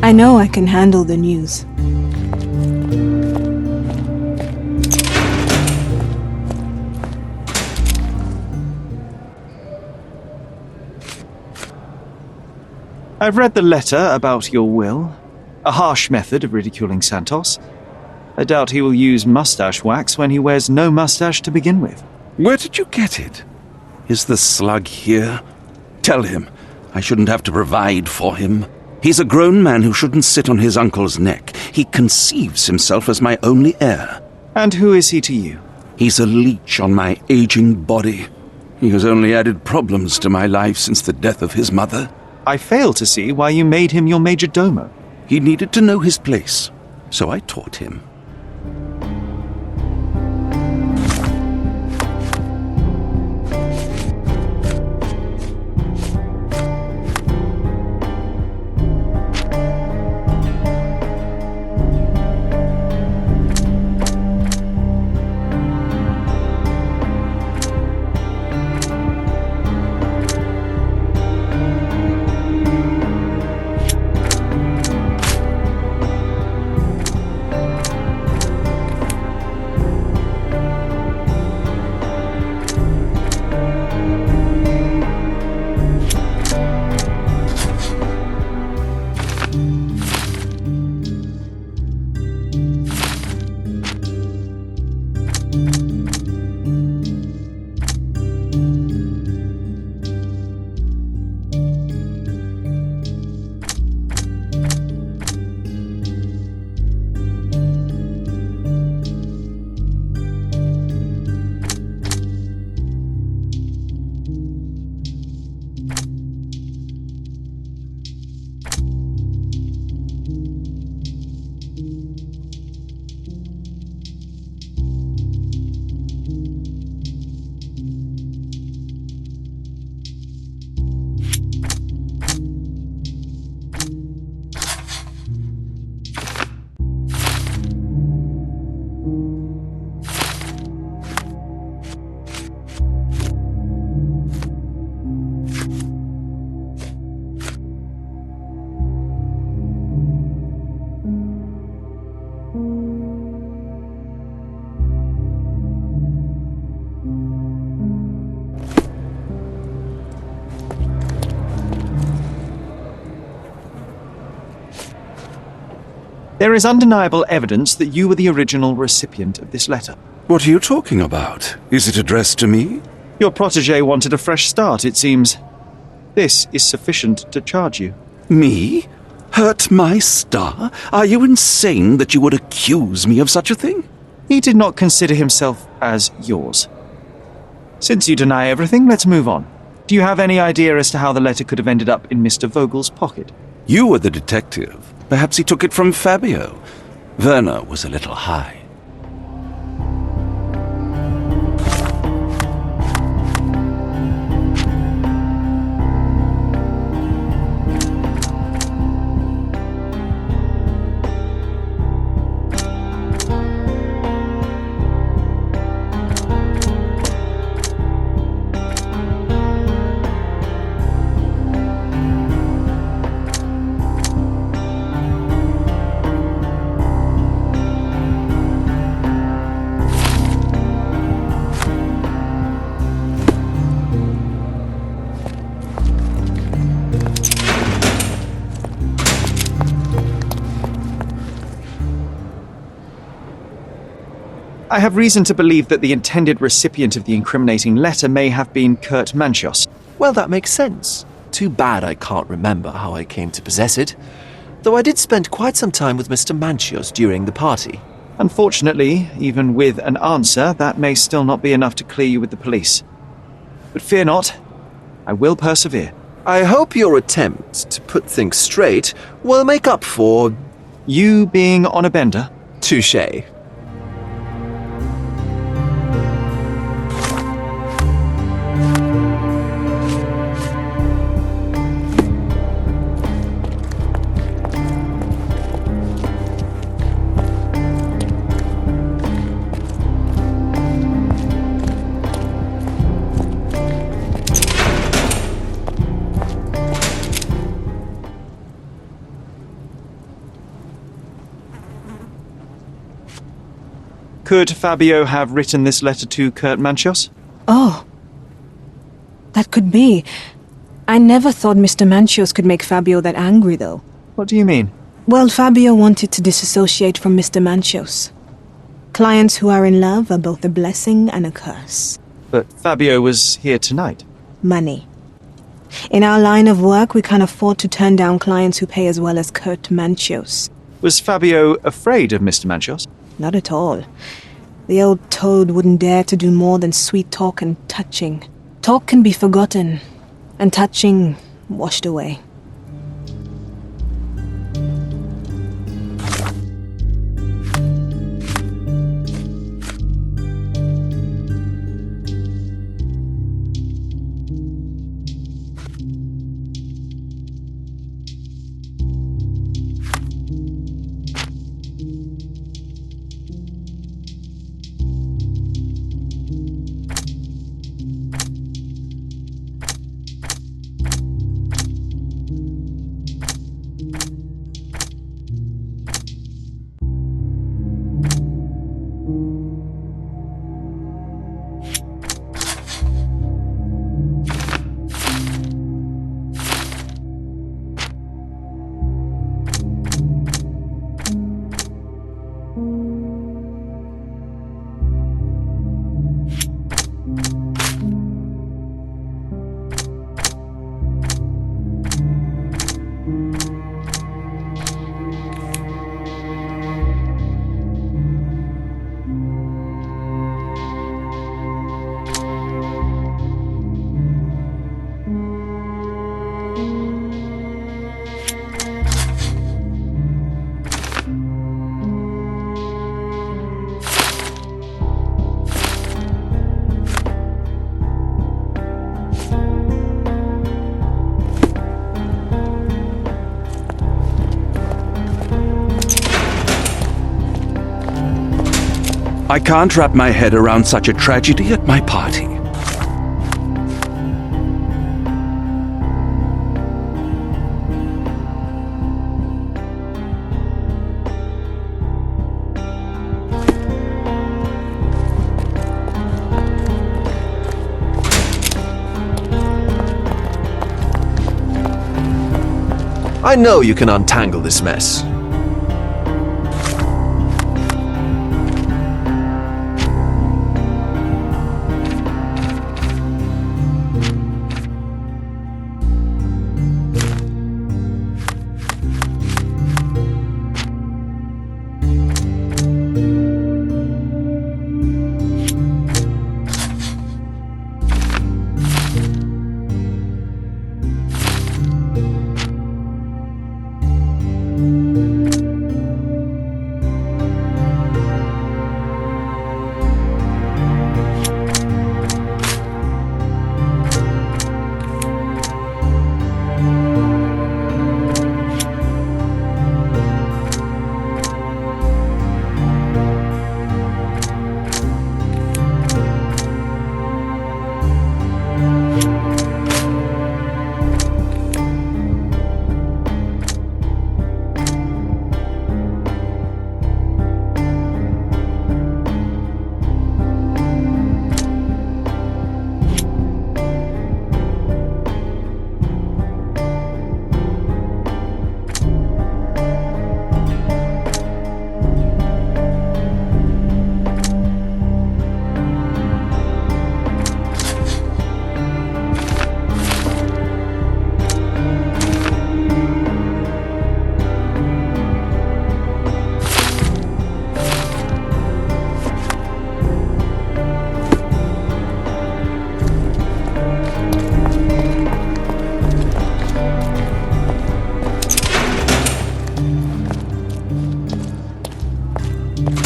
I know I can handle the news. I've read the letter about your will. A harsh method of ridiculing Santos. I doubt he will use mustache wax when he wears no mustache to begin with. Where did you get it? Is the slug here? Tell him I shouldn't have to provide for him. He's a grown man who shouldn't sit on his uncle's neck. He conceives himself as my only heir. And who is he to you? He's a leech on my aging body. He has only added problems to my life since the death of his mother. I fail to see why you made him your major domo. He needed to know his place, so I taught him. There is undeniable evidence that you were the original recipient of this letter. What are you talking about? Is it addressed to me? Your protégé wanted a fresh start, it seems. This is sufficient to charge you. Me? Hurt my star? Are you insane that you would accuse me of such a thing? He did not consider himself as yours. Since you deny everything, let's move on. Do you have any idea as to how the letter could have ended up in Mr. Vogel's pocket? You were the detective. Perhaps he took it from Fabio. Werner was a little high. I have reason to believe that the intended recipient of the incriminating letter may have been Kurt Manchios. Well, that makes sense. Too bad I can't remember how I came to possess it. Though I did spend quite some time with Mr. Manchios during the party. Unfortunately, even with an answer, that may still not be enough to clear you with the police. But fear not, I will persevere. I hope your attempt to put things straight will make up for... You being on a bender? touché. Could Fabio have written this letter to Kurt Manchios? Oh. That could be. I never thought Mr. Manchios could make Fabio that angry, though. What do you mean? Well, Fabio wanted to disassociate from Mr. Manchios. Clients who are in love are both a blessing and a curse. But Fabio was here tonight. Money. In our line of work, we can't afford to turn down clients who pay as well as Kurt Manchios. Was Fabio afraid of Mr. Manchios? Not at all. The old toad wouldn't dare to do more than sweet talk and touching. Talk can be forgotten, and touching washed away. I can't wrap my head around such a tragedy at my party. I know you can untangle this mess.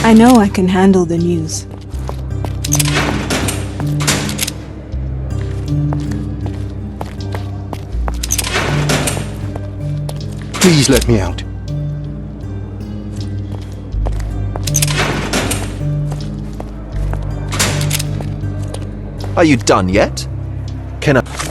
I know I can handle the news. Please let me out. Are you done yet? Can I...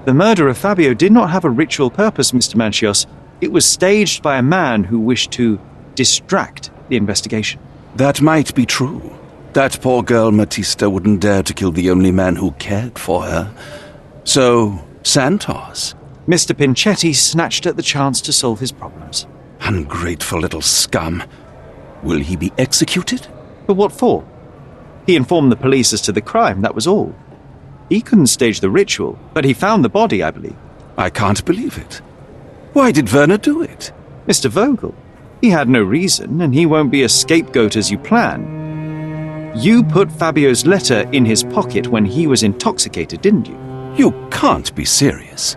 The murder of Fabio did not have a ritual purpose, Mr. Manchios. It was staged by a man who wished to distract the investigation. That might be true. That poor girl Matista wouldn't dare to kill the only man who cared for her. So, Santos. Mr. Pinchetti snatched at the chance to solve his problems. Ungrateful little scum. Will he be executed? But what for? He informed the police as to the crime, that was all. He couldn't stage the ritual, but he found the body, I believe. I can't believe it. Why did Werner do it? Mr. Vogel. He had no reason, and he won't be a scapegoat as you plan. You put Fabio's letter in his pocket when he was intoxicated, didn't you? You can't be serious.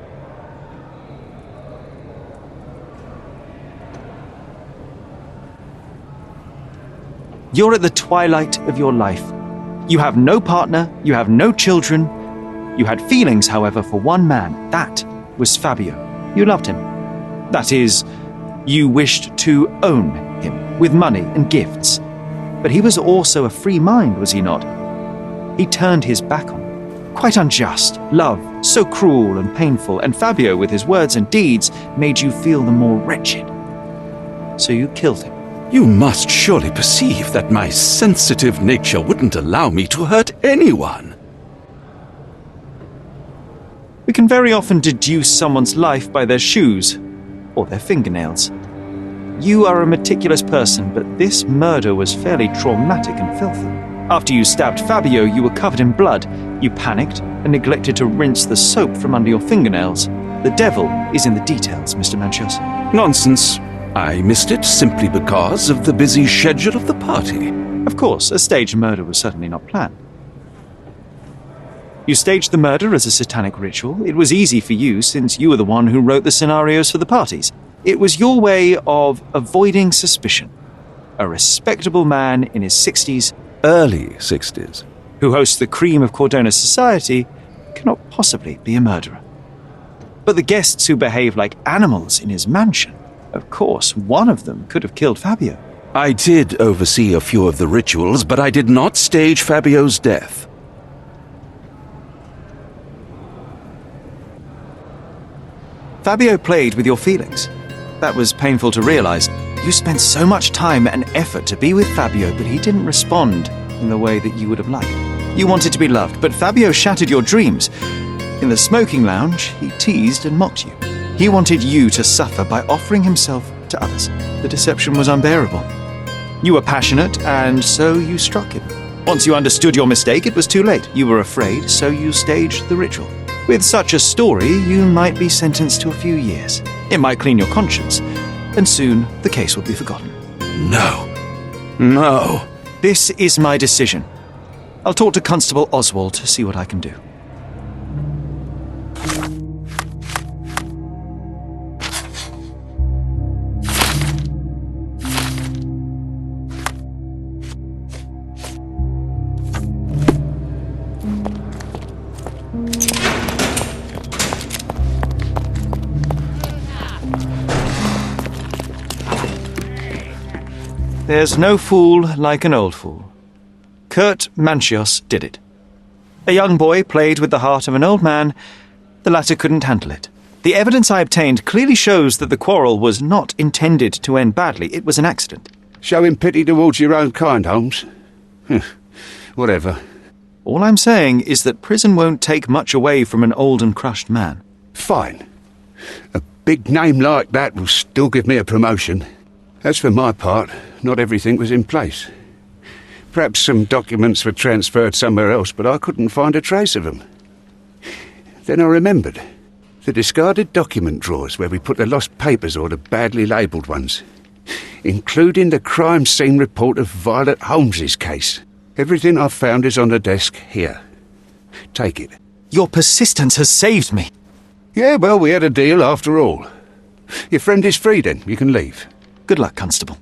You're at the twilight of your life. You have no partner, you have no children. You had feelings, however, for one man. That was Fabio. You loved him. That is, you wished to own him with money and gifts. But he was also a free mind, was he not? He turned his back on you. Quite unjust. Love, so cruel and painful, and Fabio, with his words and deeds, made you feel the more wretched. So you killed him. You must surely perceive that my sensitive nature wouldn't allow me to hurt anyone. We can very often deduce someone's life by their shoes or their fingernails. You are a meticulous person, but this murder was fairly traumatic and filthy. After you stabbed Fabio, you were covered in blood. You panicked and neglected to rinse the soap from under your fingernails. The devil is in the details, Mr. Manchios. Nonsense. I missed it simply because of the busy schedule of the party. Of course, a staged murder was certainly not planned. You staged the murder as a satanic ritual. It was easy for you since you were the one who wrote the scenarios for the parties. It was your way of avoiding suspicion. A respectable man in his 60s, Early 60s. who hosts the cream of Cordona society, cannot possibly be a murderer. But the guests who behave like animals in his mansion, of course, one of them could have killed Fabio. I did oversee a few of the rituals, but I did not stage Fabio's death. Fabio played with your feelings. That was painful to realize. You spent so much time and effort to be with Fabio, but he didn't respond in the way that you would have liked. You wanted to be loved, but Fabio shattered your dreams. In the smoking lounge, he teased and mocked you. He wanted you to suffer by offering himself to others. The deception was unbearable. You were passionate, and so you struck him. Once you understood your mistake, it was too late. You were afraid, so you staged the ritual. With such a story, you might be sentenced to a few years. It might clean your conscience, and soon the case will be forgotten. No. No. This is my decision. I'll talk to Constable Oswald to see what I can do. There's no fool like an old fool. Kurt Manchios did it. A young boy played with the heart of an old man. The latter couldn't handle it. The evidence I obtained clearly shows that the quarrel was not intended to end badly. It was an accident. Showing pity towards your own kind, Holmes. Whatever. All I'm saying is that prison won't take much away from an old and crushed man. Fine. A big name like that will still give me a promotion. As for my part, not everything was in place. Perhaps some documents were transferred somewhere else, but I couldn't find a trace of them. Then I remembered. The discarded document drawers where we put the lost papers or the badly labelled ones, including the crime scene report of Violet Holmes's case. Everything I've found is on the desk here. Take it. Your persistence has saved me. Yeah, well, we had a deal after all. Your friend is free then. You can leave. Good luck, Constable.